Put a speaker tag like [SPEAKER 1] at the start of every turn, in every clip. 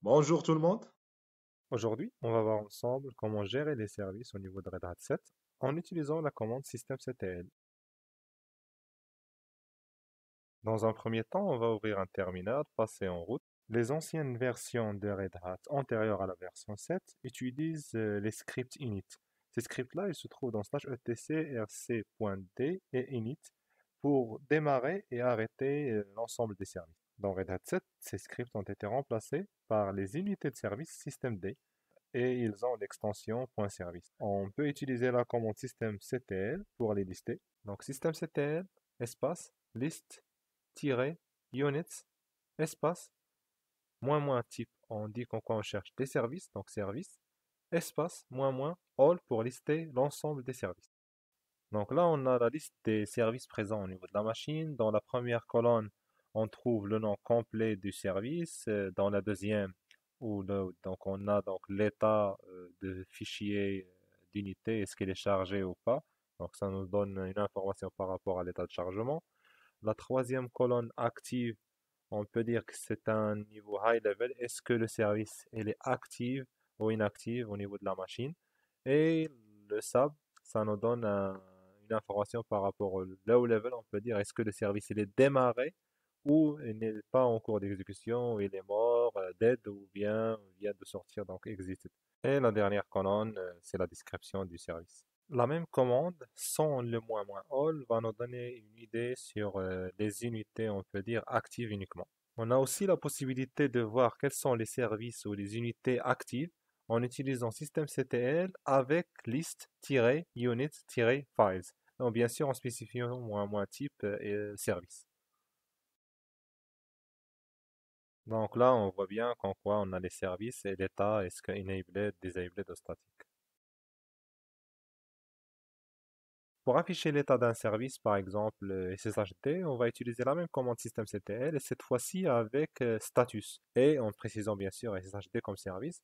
[SPEAKER 1] Bonjour tout le monde.
[SPEAKER 2] Aujourd'hui, on va voir ensemble comment gérer les services au niveau de Red Hat 7 en utilisant la commande systemctl. Dans un premier temps, on va ouvrir un terminal, passer en route. Les anciennes versions de Red Hat antérieures à la version 7 utilisent les scripts init. Ces scripts-là, ils se trouvent dans /etc rc.d et init pour démarrer et arrêter l'ensemble des services. Dans Red Hat 7, ces scripts ont été remplacés par les unités de service systemd et ils ont l'extension .service. On peut utiliser la commande systemctl pour les lister. Donc systemctl, espace, list-units, espace, type, on dit qu'en quoi on cherche des services, donc service, espace, all pour lister l'ensemble des services. Donc là, on a la liste des services présents au niveau de la machine. Dans la première colonne, on trouve le nom complet du service. Dans la deuxième, donc on a donc l'état de fichier d'unité, est-ce qu'il est chargé ou pas. Donc ça nous donne une information par rapport à l'état de chargement. La troisième colonne active, on peut dire que c'est un niveau high level. Est-ce que le service il est actif ou inactif au niveau de la machine? Et le sub, ça nous donne une information par rapport au low level. On peut dire est-ce que le service il est démarré ou il n'est pas en cours d'exécution, ou il est mort, dead ou bien vient de sortir, donc exited. Et la dernière colonne, c'est la description du service. La même commande, sans le "-all", va nous donner une idée sur les unités, on peut dire, actives uniquement. On a aussi la possibilité de voir quels sont les services ou les unités actives en utilisant systemctl avec list-unit-files. Donc bien sûr en spécifiant "-type et service. Donc là, on voit bien qu'en quoi on a les services et l'état, est-ce que enabled, disabled ou statique. Pour afficher l'état d'un service, par exemple SSHD, on va utiliser la même commande systemctl et cette fois-ci avec status et en précisant bien sûr SSHD comme service.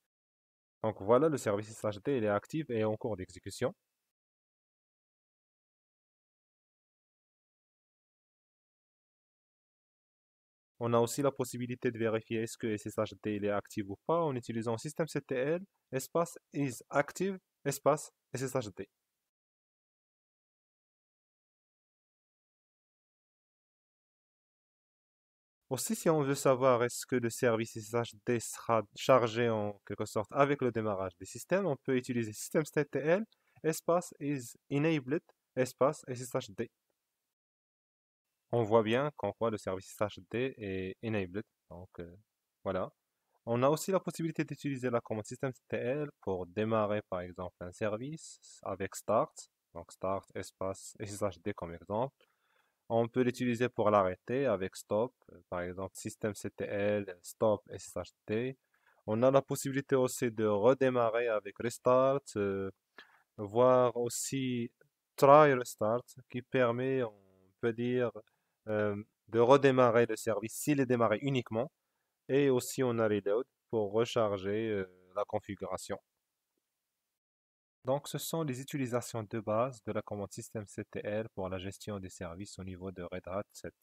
[SPEAKER 2] Donc voilà, le service SSHD il est actif et en cours d'exécution. On a aussi la possibilité de vérifier est-ce que SSHD il est actif ou pas en utilisant systemctl espace is active espace SSHD. Aussi, si on veut savoir est-ce que le service SSHD sera chargé en quelque sorte avec le démarrage des systèmes, on peut utiliser systemctl espace is enabled espace SSHD. On voit bien qu'en quoi le service SSHD est enabled. Donc voilà. On a aussi la possibilité d'utiliser la commande systemctl pour démarrer par exemple un service avec start. Donc start espace SSHD comme exemple. On peut l'utiliser pour l'arrêter avec stop, par exemple systemctl stop SSHD. On a la possibilité aussi de redémarrer avec restart, voire aussi try restart qui permet, on peut dire, euh, de redémarrer le service s'il est démarré uniquement. Et aussi on a reload pour recharger la configuration. Donc ce sont les utilisations de base de la commande systemctl pour la gestion des services au niveau de Red Hat 7.